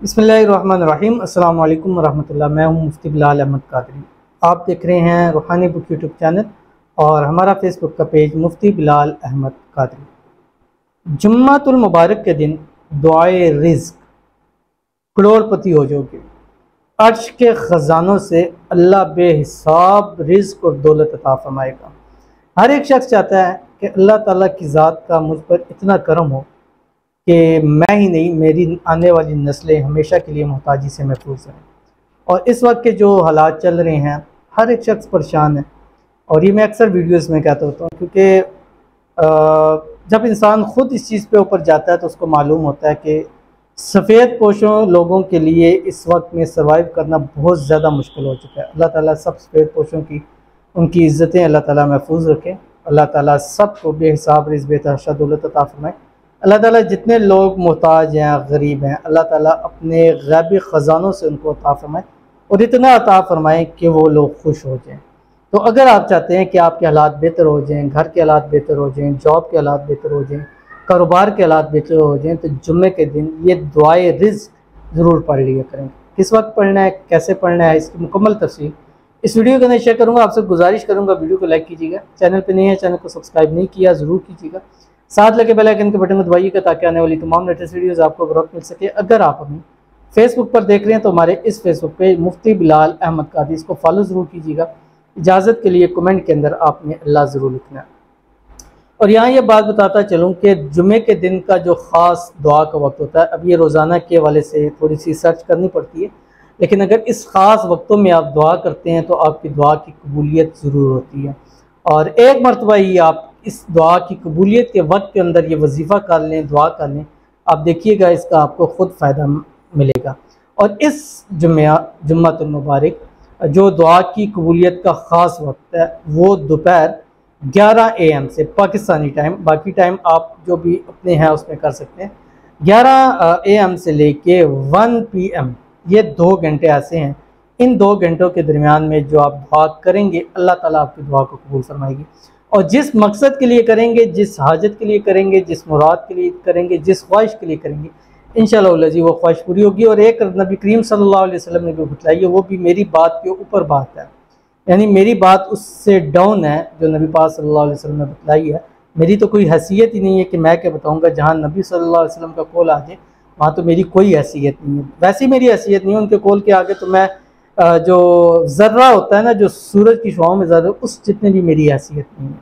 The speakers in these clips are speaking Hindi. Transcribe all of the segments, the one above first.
बिस्मिल्लाहिर्रहमानिर्रहीम। अस्सलाम वालेकुम वरहमतुल्लाह। मैं हूं मुफ्ती बिलाल अहमद कादरी। आप देख रहे हैं रूहानी बुक यूट्यूब चैनल और हमारा फेसबुक का पेज मुफ्ती बिलाल अहमद कादरी। जुम्मतुल मुबारक के दिन दुआए रिज़्क, करोड़पति हो जाओगे। अर्श के ख़जानों से अल्लाह बेहिसाब रिज़्क और दौलत अता फरमाएगा। हर एक शख्स चाहता है कि अल्लाह ताला की ज़ात का मुझ पर इतना करम हो कि मैं ही नहीं, मेरी आने वाली नस्लें हमेशा के लिए मोहताजी से महफूज रहें। और इस वक्त के जो हालात चल रहे हैं, हर एक शख्स परेशान है। और ये मैं अक्सर वीडियोस में कहता होता हूँ, क्योंकि जब इंसान ख़ुद इस चीज़ पे ऊपर जाता है तो उसको मालूम होता है कि सफ़ेद पोशों लोगों के लिए इस वक्त में सर्वाइव करना बहुत ज़्यादा मुश्किल हो चुका है। अल्लाह ताला सब सफ़ेद पोशों की उनकी इज़्ज़तें अल्लाह ताला महफूज रखे। अल्लाह ताला सबको बेहिसाब रिज़्क़ बेतहाशा दौलत अता फरमाए। अल्लाह ताला जितने लोग मोहताज हैं, गरीब हैं, अल्लाह ताला अपने गैबी ख़जानों से उनको अता फरमाए और इतना अता फरमाए कि वो लोग खुश हो जाएं। तो अगर आप चाहते हैं कि आपके हालात बेहतर हो जाएं, घर के हालात बेहतर हो जाएं, जॉब के हालात बेहतर हो जाएं, कारोबार के हालात बेहतर हो जाएं, तो जुम्मे के दिन ये दुआए रिज़्क़ ज़रूर पढ़ लिया करें। किस वक्त पढ़ना है, कैसे पढ़ना है, इसकी मुकम्मल तफसील इस वीडियो के अंदर शेयर करूँगा। आपसे गुजारिश करूँगा वीडियो को लाइक कीजिएगा, चैनल पर नहीं है चैनल को सब्सक्राइब नहीं किया ज़रूर कीजिएगा, साथ लगे बेल आइकन के बटन को दबाइएगा ताकि आने वाली तमाम लेटेस्ट वीडियोस आपको बर वक्त मिल सके। अगर आप हमें फेसबुक पर देख रहे हैं तो हमारे इस फेसबुक पेज मुफ्ती बिलाल अहमद कादरी, इसको फॉलो ज़रूर कीजिएगा। इजाज़त के लिए कमेंट के अंदर आपने अल्लाह ज़रूर लिखना है। और यहाँ ये बात बताता चलूँ कि जुमे के दिन का जो ख़ास दुआ का वक्त होता है, अब ये रोज़ाना के हवाले से थोड़ी सी सर्च करनी पड़ती है, लेकिन अगर इस ख़ास वक्तों में आप दुआ करते हैं तो आपकी दुआ की कबूलियत ज़रूर होती है। और एक मरतबा ही आप इस दुआ की कबूलियत के वक्त के अंदर ये वजीफ़ा कर लें, दुआ कर लें, आप देखिएगा इसका आपको ख़ुद फ़ायदा मिलेगा। और इस जुम्मतुल मुबारक जो दुआ की कबूलियत का ख़ास वक्त है वो दोपहर 11 AM से पाकिस्तानी टाइम, बाकी टाइम आप जो भी अपने हैं उसमें कर सकते हैं, 11 AM से लेके 1 PM, ये 2 घंटे ऐसे हैं। इन 2 घंटों के दरमियान में जो आप दुआ करेंगे अल्लाह ताला आपकी दुआ को कबूल फरमाएगी। और जिस मकसद के लिए करेंगे, जिस हाजत के लिए करेंगे, जिस मुराद के लिए करेंगे, जिस ख्वाहिश के लिए करेंगे, इंशाअल्लाह जी वो ख्वाहिश पूरी होगी। और एक नबी करीम सल्लल्लाहु अलैहि वसल्लम ने भी बतलाई है, वो भी मेरी बात के ऊपर बात है, यानी मेरी बात उससे डाउन है जो नबी पाक सल्लल्लाहु अलैहि वसल्लम ने बतलाई है। मेरी तो कोई हैसियत ही नहीं है कि मैं क्या बताऊँगा। जहाँ नबी सल्लल्लाहु अलैहि वसल्लम का कौल आ जाए वहाँ तो मेरी कोई हैसियत नहीं है। वैसी मेरी हैसियत नहीं है, उनके कौल के आगे तो मैं जो ज़र्रा होता है ना, जो सूरज की शुआओं में ज़र्रा, उस जितने भी मेरी हैसियत नहीं है।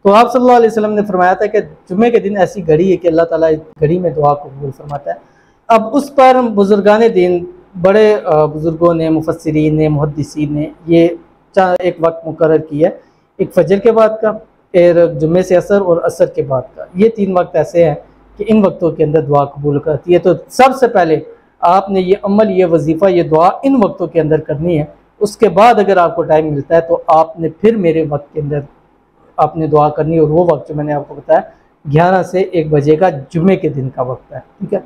तो आप सल्लल्लाहु अलैहि वसल्लम ने फरमाया था कि जुमे के दिन ऐसी घड़ी है कि अल्लाह ताला इस घड़ी में दुआ को कबूल फरमाता है। अब उस पर बुजुर्गान दिन, बड़े बुजुर्गों ने, मुफस्सिरीन ने, मुहद्दिसीन ने ये एक वक्त मुकर्रर किया है, एक फजर के बाद का, फिर जुम्मे से असर और असर के बाद का। ये 3 वक्त ऐसे हैं कि इन वक्तों के अंदर दुआ कबूल करती है। तो सबसे पहले आपने ये अमल, ये वजीफ़ा, ये दुआ इन वक्तों के अंदर करनी है। उसके बाद अगर आपको टाइम मिलता है तो आपने फिर मेरे वक्त के अंदर आपने दुआ करनी है। और वो वक्त जो मैंने आपको बताया 11 से 1 बजे का जुमे के दिन का वक्त है, ठीक है।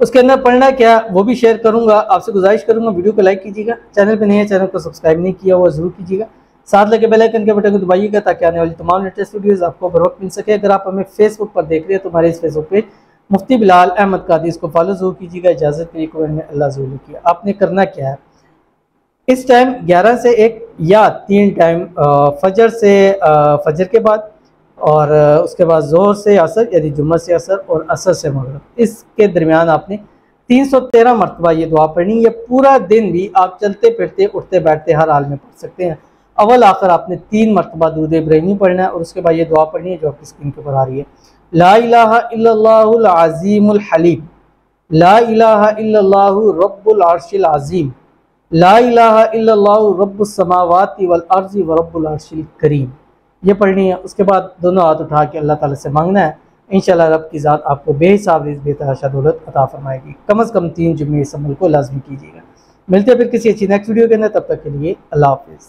उसके अंदर पढ़ना क्या वो भी शेयर करूंगा। आपसे गुजारिश करूंगा वीडियो को लाइक कीजिएगा, चैनल पे नहीं है चैनल को सब्सक्राइब नहीं किया हुआ ज़रूर कीजिएगा, साथ लगे बेल आइकन के बटन को दबाइएगा ताकि आने वाली तमाम लेटेस्ट वीडियोस आपको बर वक्त मिल सके। अगर आप हमें फेसबुक पर देख रहे हैं तो हमारे इस फेसबुक पेज मुफ्ती बिलाल अहमद कादरी, इसको फॉलो ज़रूर कीजिएगा। इजाज़त के लिए कमेंट में अल्लाह ज़रूर किया। आपने करना क्या है, इस टाइम 11 से 1 या 3 टाइम, फजर से फजर के बाद, और उसके बाद ज़ोहर से असर यानी जुम्मा से असर और असर से मगरिब, इसके दरमियान आपने 313 मरतबा ये दुआ पढ़नी। ये पूरा दिन भी आप चलते फिरते, उठते बैठते हर हाल में पढ़ सकते हैं। अव्वल आखिर आपने 3 मरतबा दुरूद इब्राहिमी पढ़ना है और उसके बाद ये दुआ पढ़नी है जो आपकी स्क्रीन के ऊपर आ रही है। ला इलाहा इल्लल्लाहुल अज़ीमुल हलीम, ला इलाहा इल्लल्लाहु रब्बुल अर्शिल अज़ीम, ला इलाहा इल्लल्लाहु रब्बुस समावाति वल अर्ज़ि व रब्बुल अर्शिल करीम, ये पढ़नी है। उसके बाद दोनों हाथ उठा के अल्लाह ताला से मांगना है। इंशाअल्लाह रब की ज़ात आपको बेहिसाब रिज़्क़ बेतहाशा दौलत अता फरमाएगी। कम से कम 3 जुम्मे इस अमल को लाज़मी कीजिएगा। मिलते हैं फिर किसी अच्छी नेक्स्ट वीडियो के अंदर, तब तक के लिए अल्लाह हाफ़िज़।